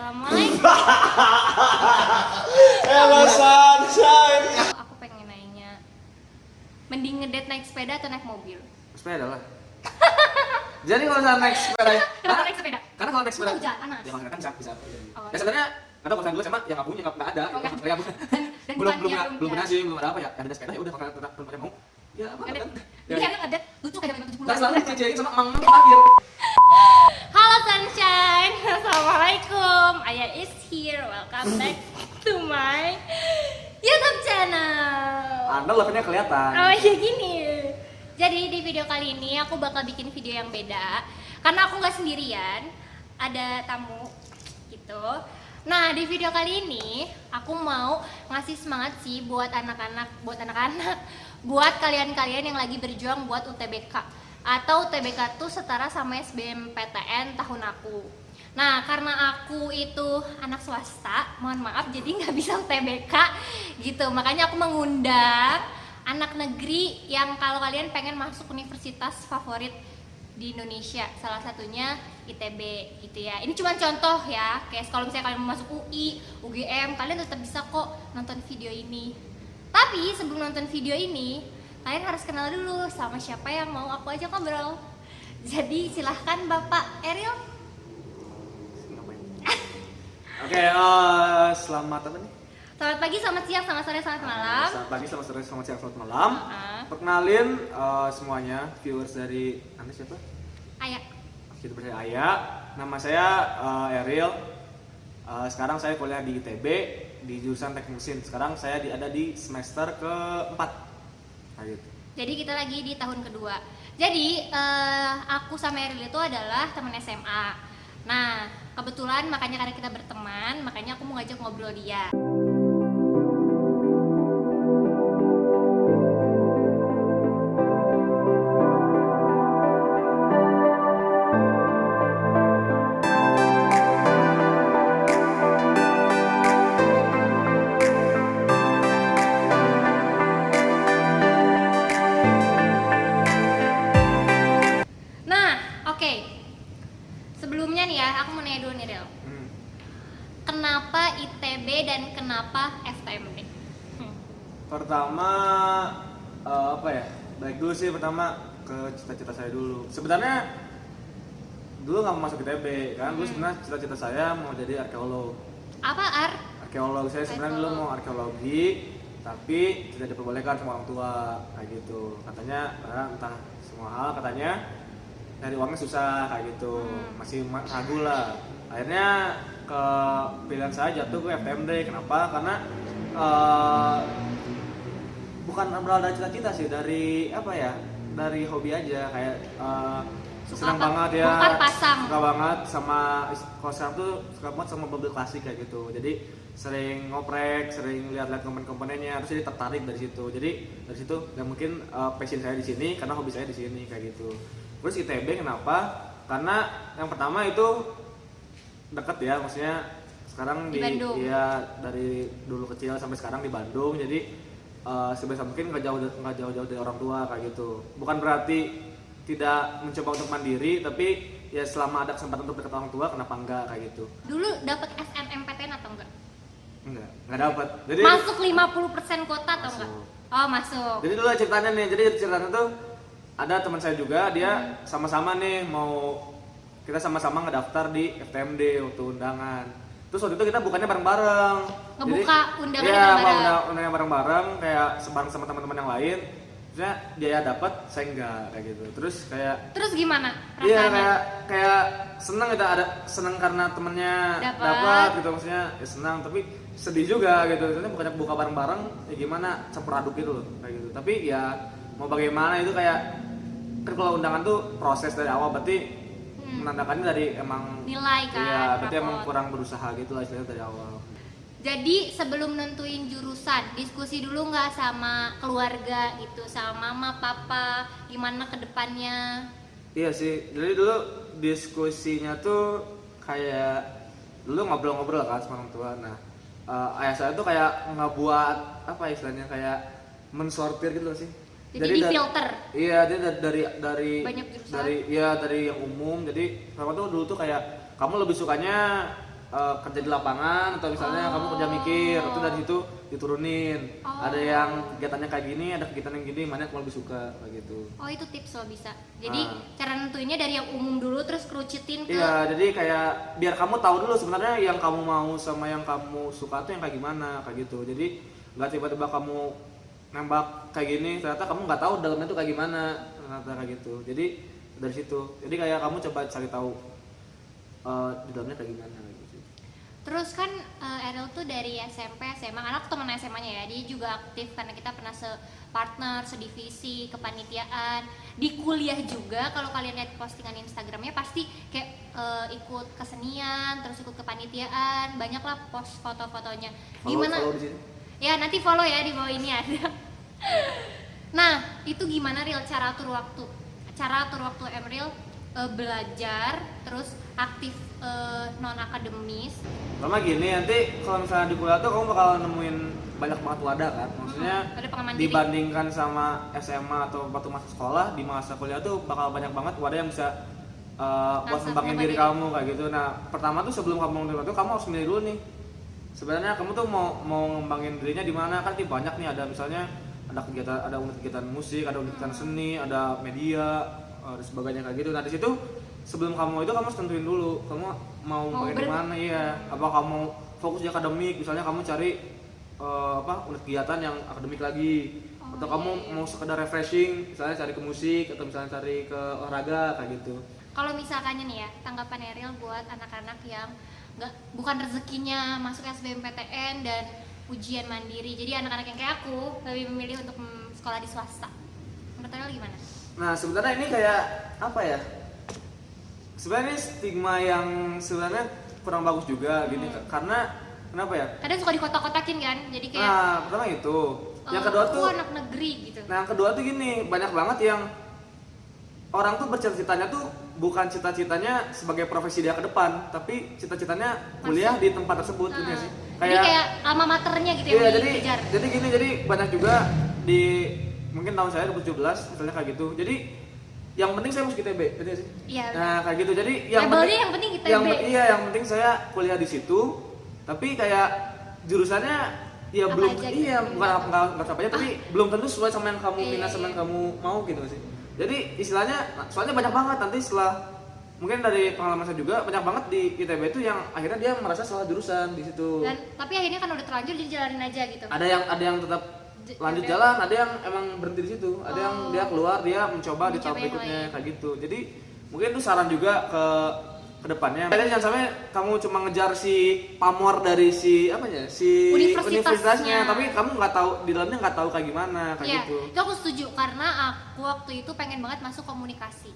Assalamualaikum. Hello sunshine. Aku pengen nanya, mending ngedate naik sepeda atau naik mobil? Sepeda lah. Jadi kalau misalnya naik sepeda, Kenapa naik sepeda? karena kalau naik sepeda, Hujan, panas. ya kalau kan bisa. Oh, Ya sebenarnya atau kalau dulu SMA yang nggak punya nggak ada, Oh, nggak. ya, Dan belum bukan belum dia, pernah sih, belum ada apa ya. Ada sepeda ya udah kalau belum pada mau. Ya apa Ada. kan? Jadi Ya, kan ada lucu kayak 70. nah selalu dicecein sama emang terakhir. Halo Sunshine, Assalamualaikum. Ayah is here. Welcome back to my YouTube channel. Anda levelnya kelihatan. Oh ya gini. Jadi di video kali ini aku bakal bikin video yang beda karena aku nggak sendirian, ada tamu gitu. Nah di video kali ini aku mau ngasih semangat sih buat anak-anak, buat kalian-kalian yang lagi berjuang buat UTBK atau UTBK tuh setara sama SBMPTN tahun aku. Nah karena aku itu anak swasta, mohon maaf jadi nggak bisa UTBK gitu, makanya aku mengundang anak negeri yang kalau kalian pengen masuk universitas favorit di Indonesia, salah satunya ITB gitu ya. Ini cuma contoh ya, kayak kalau misalnya kalian mau masuk UI, UGM, kalian tetap bisa kok nonton video ini. Tapi sebelum nonton video ini, kalian harus kenal dulu sama siapa yang mau aku ajak ngobrol. Jadi silahkan Bapak Eril. Oke, selamat apa nih? Selamat pagi, selamat siang, selamat sore, selamat malam. Selamat pagi, selamat sore, selamat siang, selamat malam. Ah. Perkenalin semuanya viewers dari Anda siapa? Ayah. Kita saya Aya. Nama saya Eril. Sekarang saya kuliah di ITB di jurusan Teknik Mesin. Sekarang saya ada di semester keempat. Nah, gitu. Jadi kita lagi di tahun kedua. Jadi aku sama Eril itu adalah teman SMA. Nah kebetulan makanya karena kita berteman, makanya aku mau ngajak ngobrol dia. Oke, sebelumnya nih ya, aku mau nanya dulu nih Rel. Kenapa ITB dan kenapa FTMB? Pertama apa ya? Baik dulu sih pertama ke cita-cita saya dulu. Sebenarnya dulu nggak mau masuk ITB kan, dulu sebenarnya cita-cita saya mau jadi arkeolog. Apa Arkeolog saya sebenarnya dulu mau arkeologi, tapi tidak diperbolehkan sama orang tua kayak gitu. Katanya entah semua hal katanya dari uangnya susah kayak gitu, masih ragu lah. Akhirnya ke pilihan saya jatuh ke FTMD. Kenapa? Karena bukan berada cita-cita sih, dari apa ya, dari hobi aja kayak senang banget ya, suka banget sama kalau sekarang tuh suka banget sama mobil klasik kayak gitu. Jadi sering ngoprek, sering lihat-lihat komponen-komponennya, terus jadi tertarik dari situ. Jadi dari situ dan mungkin passion saya di sini karena hobi saya di sini kayak gitu. Terus ITB kenapa? Karena yang pertama itu deket ya, maksudnya sekarang di Bandung. Ya dari dulu kecil sampai sekarang di Bandung, jadi sebisa mungkin nggak jauh-jauh dari orang tua kayak gitu. Bukan berarti tidak mencoba untuk mandiri, tapi ya selama ada kesempatan untuk dekat orang tua kenapa enggak kayak gitu. Dulu dapat SNMPTN atau enggak? Enggak dapat. Jadi masuk 50% kota atau enggak? Oh masuk. Jadi dulu ceritanya nih, jadi ceritanya tuh ada teman saya juga, dia sama-sama nih kita sama-sama ngedaftar di FTMD waktu undangan. Terus waktu itu kita bukannya bareng-bareng. Ngebuka undangan iya, bareng-bareng. undangan bareng-bareng kayak sebareng sama teman-teman yang lain. Terusnya dia dapat, saya enggak kayak gitu. Terus gimana iya perasaannya? kayak seneng gitu, ada seneng karena temennya dapat gitu, maksudnya ya senang, tapi sedih juga gitu. Ternyata bukannya buka bareng-bareng, ya gimana, campur aduk gitu loh kayak gitu. Tapi ya mau bagaimana, itu kayak kan kalau undangan tuh proses dari awal, berarti menandakannya dari emang nilai kan. iya, berarti rapot. emang kurang berusaha gitu lah istilahnya dari awal. Jadi sebelum nentuin jurusan, diskusi dulu nggak sama keluarga gitu, sama mama, papa, gimana ke depannya? Iya sih, jadi dulu diskusinya tuh kayak dulu ngobrol-ngobrol kan sama orang tua. Nah, ayah saya tuh kayak ngebuat apa istilahnya, kayak mensortir gitu loh sih. Jadi di filter. Iya, dia dari banyak jurusan. dari yang umum. Jadi pertama tuh dulu tuh kayak kamu lebih sukanya kerja di lapangan atau misalnya kamu kerja mikir, itu dari situ diturunin. Ada yang kegiatannya kayak gini, ada kegiatan yang gini, mana yang kamu lebih suka kayak gitu. Oh itu tips lo bisa. Jadi cara nentuinnya dari yang umum dulu terus kerucutin ke. Iya, jadi kayak biar kamu tahu dulu sebenarnya yang kamu mau sama yang kamu suka tuh yang kayak gimana kayak gitu. Jadi nggak tiba-tiba kamu nembak kayak gini, ternyata kamu nggak tahu dalamnya tuh kayak gimana, ternyata kayak gitu. Jadi dari situ, jadi kayak kamu coba cari tahu di dalamnya kayak gimana gitu. Terus kan Ariel tuh dari SMP, SMA, karena aku temen SMA-nya ya, dia juga aktif karena kita pernah separtner, sedivisi, kepanitiaan. Di kuliah juga, kalau kalian lihat postingan Instagramnya pasti kayak ikut kesenian, terus ikut kepanitiaan, banyak lah post foto-fotonya. Gimana? Follow di sini. Ya nanti follow ya, di bawah ini ada. Nah, itu gimana Real cara atur waktu? Cara atur waktu Emril belajar, terus aktif non akademis. Sama gini, nanti kalau misalnya di kuliah tuh kamu bakal nemuin banyak banget wadah kan. Maksudnya dibandingkan sama SMA atau waktu masa sekolah, di masa kuliah tuh bakal banyak banget wadah yang bisa buat ngembangin diri kamu kayak gitu. Nah, pertama tuh sebelum kamu ngembangin itu kamu harus milih dulu nih. Sebenarnya kamu tuh mau ngembangin dirinya di mana, kan banyak nih, ada misalnya ada kegiatan, ada unit kegiatan musik, ada unit kegiatan seni, ada media dan sebagainya kayak gitu. Nah, di situ sebelum kamu itu kamu harus tentuin dulu kamu mau ngembangin di mana ya. Apa kamu fokus di akademik, misalnya kamu cari unit kegiatan yang akademik lagi, atau kamu mau sekedar refreshing, misalnya cari ke musik atau misalnya cari ke olahraga kayak gitu. Kalau misalkannya nih ya, tanggapan Ariel buat anak-anak yang bukan rezekinya masuk SBMPTN dan ujian mandiri, jadi anak-anak yang kayak aku lebih memilih untuk sekolah di swasta. Menurut Ariel gimana? Nah, sebenarnya ini kayak apa ya? Sebenarnya ini stigma yang sebenarnya kurang bagus juga gini, karena kenapa ya? Kadang suka dikotak-kotakin kan, jadi kayak. Nah, pertama itu. Yang kedua tuh anak negeri gitu. Nah, yang kedua tuh gini, banyak banget yang orang tuh bercita-citanya tuh bukan cita-citanya sebagai profesi dia ke depan, tapi cita-citanya kuliah di tempat tersebut gitu sih. Kayak alma maternya gitu ya. Iya, dikejar. Jadi gini, jadi banyak juga di mungkin tahun saya 2017 misalnya kayak gitu. Jadi yang penting saya masuk ITB, gitu sih. Iya. Nah, kayak gitu. Jadi yang penting ITB. Yang penting saya kuliah di situ, tapi kayak jurusannya ya apa belum aja, iya gitu. bukan apa aja, tapi belum tentu sesuai sama yang kamu minat sama yang kamu mau gitu sih. Jadi istilahnya, soalnya banyak banget nanti setelah mungkin dari pengalaman saya juga banyak banget di ITB itu yang akhirnya dia merasa salah jurusan di situ. Dan tapi akhirnya kan udah terlanjur jadi jalanin aja gitu. Ada yang tetap lanjut jalan, ada yang emang berhenti di situ, ada yang dia keluar, dia mencoba di tahap berikutnya kayak gitu. Jadi mungkin itu saran juga ke depannya. Kalian jangan sampai kamu cuma ngejar si pamor dari si universitasnya, tapi kamu nggak tahu di dalamnya, nggak tahu kayak gimana kayak gitu. Itu aku setuju karena aku waktu itu pengen banget masuk komunikasi.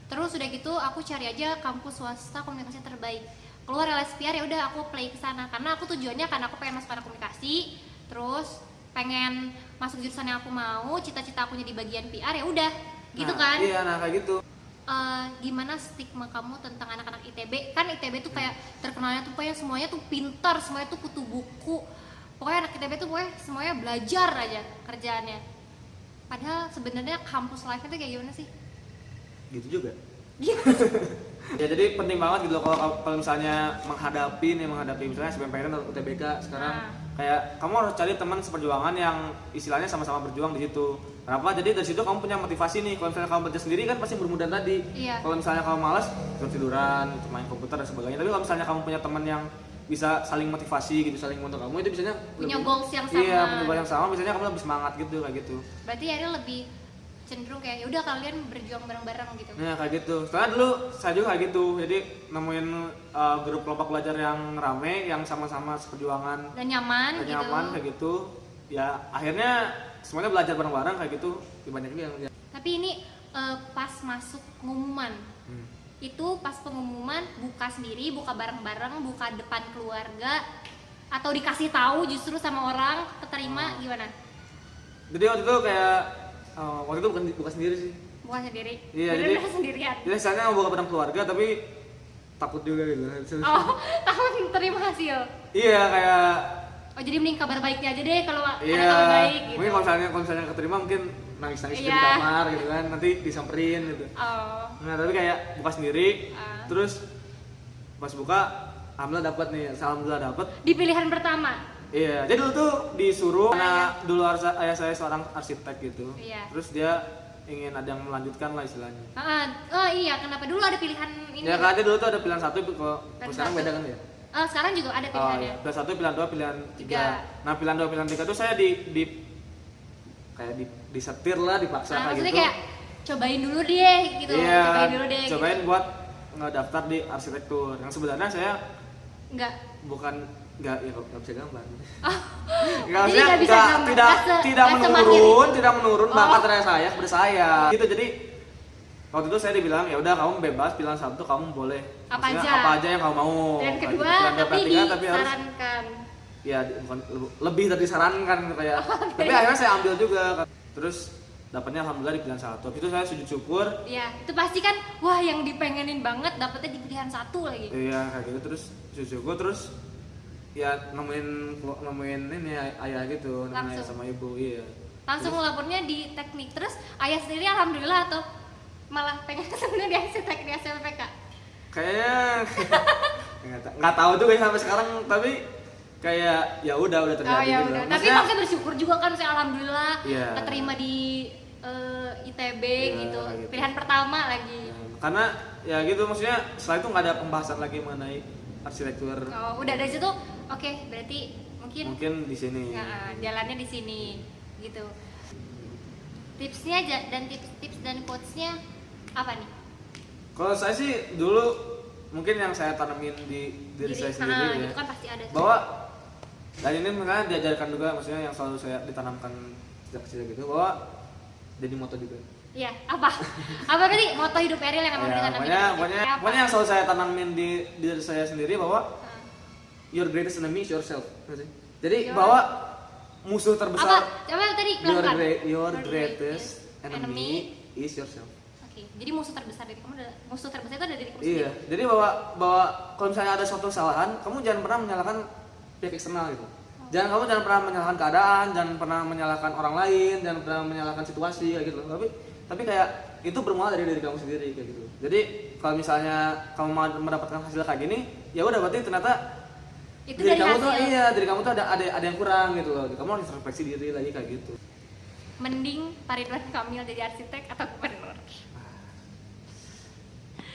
Terus udah gitu aku cari aja kampus swasta komunikasi terbaik. Keluar LSPR, ya udah aku apply ke sana karena aku tujuannya karena aku pengen masuk anak komunikasi, terus pengen masuk jurusan yang aku mau, cita-cita aku jadi bagian PR, ya udah gitu kan. Iya, nah kayak gitu. Gimana stigma kamu tentang anak-anak ITB? Kan ITB tuh kayak terkenalnya tuh kayak semuanya tuh pintar, semuanya tuh kutu buku. Pokoknya anak ITB tuh pokoknya semuanya belajar aja kerjaannya. Padahal sebenarnya kampus life itu kayak gimana sih? Gitu juga. Ya jadi penting banget gitu loh kalau misalnya menghadapi misalnya SBMPTN atau UTBK sekarang, kayak kamu harus cari teman seperjuangan yang istilahnya sama-sama berjuang di situ. Kenapa? Jadi dari situ kamu punya motivasi nih. Kalau misalnya kamu kerja sendiri kan pasti bermudahan tadi. Iya. Kalau misalnya kamu malas, tiduran, main komputer dan sebagainya. Tapi kalau misalnya kamu punya teman yang bisa saling motivasi gitu, saling mentor kamu, itu biasanya punya goals yang sama. Iya, punya goals yang sama, biasanya kamu lebih semangat gitu kayak gitu. Berarti Ariel lebih cenderung kayak ya udah kalian berjuang bareng-bareng gitu. Nah, kayak gitu. Soalnya dulu saya juga kayak gitu. Jadi nemuin grup kelompok belajar yang rame, yang sama-sama seperjuangan dan nyaman gitu. Nyaman kayak gitu. Ya, akhirnya semuanya belajar bareng-bareng kayak gitu. Banyak juga yang Tapi ini pas masuk pengumuman. Itu pas pengumuman buka sendiri, buka bareng-bareng, buka depan keluarga, atau dikasih tahu justru sama orang keterima gimana? Jadi waktu itu kayak waktu itu bukan sendiri sih. Bukan sendiri. Iya, bener-bener sendirian. Jadi misalnya mau buka bareng keluarga tapi takut juga gitu. Oh, takut terima hasil. Iya, kayak jadi mending kabar baiknya aja deh kalau ada iya, kabar baik gitu. Mungkin kalau misalnya keterima mungkin nangis-nangis di kamar gitu kan, nanti disamperin gitu. Nah, tapi kayak buka sendiri, terus pas buka alhamdulillah dapat nih, alhamdulillah dapat. Di pilihan pertama. Iya, jadi dulu tuh disuruh karena dulu ayah saya seorang arsitek gitu. Iya. Terus dia ingin ada yang melanjutkan lah istilahnya. Oh iya, kenapa dulu ada pilihan ini? Ya kan dulu tuh ada pilihan 1, kalau sekarang beda kan ya? Sekarang juga ada pilihannya. Pilihan 1, pilihan 2, pilihan 3. Nah, pilihan 2, pilihan 3 tuh saya kayak disetir lah, dipaksa kayak maksudnya gitu. kayak cobain dulu deh gitu. Iya, cobain gitu. buat ngedaftar di arsitektur. Yang sebenarnya saya enggak bisa gambar. Jadi nggak bisa gambar. Tidak menurun bakat saya kepada saya. Gitu, jadi waktu itu saya dibilang ya udah kamu bebas pilihan 1, kamu boleh apa aja yang kamu mau. Dan kedua tapi disarankan. Ya bukan lebih dari disarankan kayak. Tapi akhirnya saya ambil juga. Terus dapatnya alhamdulillah di pilihan 1. Itu saya sujud syukur. Iya, itu pasti kan wah yang dipengenin banget dapetnya di pilihan 1 lagi. Iya, kayak gitu. Terus sujud syukur, terus ya nemuin ini ayah gitu, nemuin ayah sama ibu. Iya. Langsung ngelapornya di teknik. Terus ayah sendiri alhamdulillah atau malah pengen sebenarnya di arsitek di SLPK? Kayaknya nggak tahu tuh guys sampai sekarang, tapi kayak ya udah terjadi ya gitu. Udah. Tapi maksudnya bersyukur juga kan saya alhamdulillah keterima di ITB gitu. Pilihan pertama lagi. Karena ya gitu, maksudnya setelah itu nggak ada pembahasan lagi mengenai arsitektur. Oh, udah dari situ oke, berarti mungkin di sini. Ya, jalannya di sini gitu. Tipsnya dan tips dan quotesnya apa nih? Kalau saya sih dulu mungkin yang saya tanamin di diri saya sendiri ya. Itu kan pasti ada. Bahwa dan ini makanya diajarkan juga, maksudnya yang selalu saya ditanamkan sejak kecil gitu, bahwa jadi moto juga. Iya, apa? Apa tadi moto hidup Eril yang akan ditanamin? Pokoknya yang selalu saya tanamin di diri saya sendiri bahwa your greatest enemy is yourself. Jadi bahwa musuh terbesar Coba tadi your greatest enemy is yourself. Oke, jadi musuh terbesar itu ada diri kamu sendiri. Iya, jadi bahwa kalau misalnya ada suatu kesalahan, kamu jangan pernah menyalahkan pihak eksternal gitu. Jangan pernah menyalahkan keadaan, jangan pernah menyalahkan orang lain, jangan pernah menyalahkan situasi kayak gitu. Tapi kayak itu bermula dari diri kamu sendiri kayak gitu. Jadi kalau misalnya kamu mau mendapatkan hasil kayak gini, ya udah berarti ternyata itu diri dari kamu hasil. diri kamu tuh ada yang kurang gitu loh. Kamu harus introspeksi diri lagi kayak gitu. Mending Pak Ridwan Kamil jadi arsitek atau gubernur?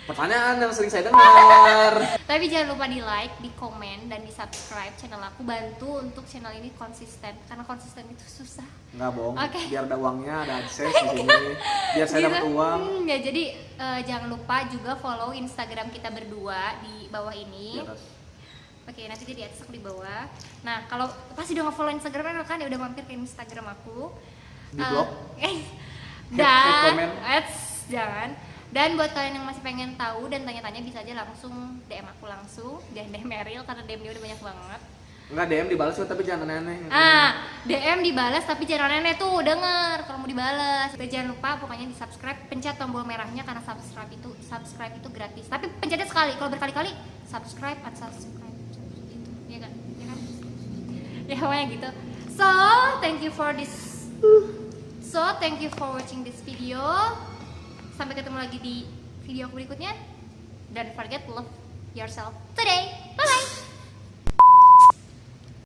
Pertanyaan yang sering saya dengar. Tapi jangan lupa di like, di komen, dan di subscribe channel aku. Bantu untuk channel ini konsisten, karena konsisten itu susah. Nggak bohong. Okay. Biar ada uangnya, ada AdSense di sini. Biar saya dapat uang. Ya jadi jangan lupa juga follow Instagram kita berdua di bawah ini. Oke, nanti dia di atas, aku di bawah. Nah, kalau pasti udah nge-follow Instagramnya kan, ya udah mampir ke Instagram aku. Di blog. Jangan. Dan buat kalian yang masih pengen tahu dan tanya-tanya bisa aja langsung DM aku langsung, jangan DM Eril karena DM dia udah banyak banget. Enggak, DM dibalas tapi jangan aneh-aneh. DM dibalas tapi jangan aneh tuh, denger kalau mau dibalas. Dan jangan lupa pokoknya di subscribe, pencet tombol merahnya karena subscribe itu gratis. Tapi pencetnya sekali, kalau berkali-kali subscribe, unsubscribe gitu. Ya kan? Ya pokoknya gitu. So, thank you for watching this video. Sampai ketemu lagi di video aku berikutnya. Don't forget love yourself today.